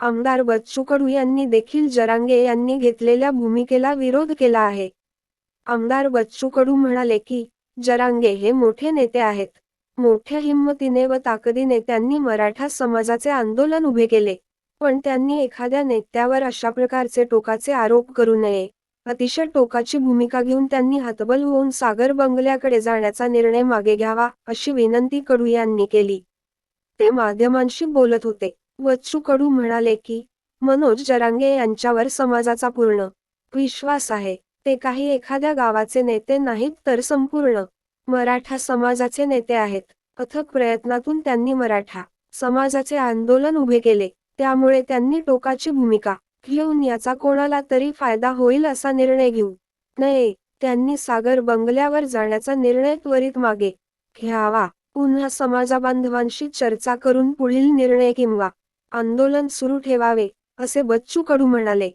आमदार बच्चू कडू यांनी देखील जरांगे यांनी घेतलेल्या भूमिकेला विरोध केला आहे. आमदार बच्चू कडू म्हणाले की, जरांगे हे मोठे नेते आहेत. मोठ्या हिंमतीने व ताकदीने त्यांनी मराठा समाजाचे आंदोलन उभे केले. पण त्यांनी एखाद्या नेत्यावर अशा प्रकारचे टोकाचे आरोप करू नये. अतिशय टोकाची भूमिका घेऊन त्यांनी हतबल होऊन सागर बंगल्याकडे जाण्याचा निर्णय मागे घ्यावा, अशी विनंती कडू यांनी केली. ते माध्यमांशी बोलत होते. बच्चू कडू म्हणाले की, मनोज जरांगे यांच्यावर समाजाचा पूर्ण विश्वास आहे. ते काही एखाद्या गावाचे नेते नाहीत तर संपूर्ण मराठा समाजाचे नेते आहेत. अथक प्रयत्नातून त्यांनी मराठा समाजाचे आंदोलन उभे केले. त्यामुळे त्यांनी टोकाची भूमिका घेऊन याचा कोणाला तरी फायदा होईल असा निर्णय घेऊ नये. त्यांनी सागर बंगल्यावर जाण्याचा निर्णय त्वरित मागे घ्यावा. पुन्हा समाजबांधवांशी चर्चा करून पुढील निर्णय किंवा आंदोलन सुरू ठेवावे, असे बच्चू कडू म्हणाले.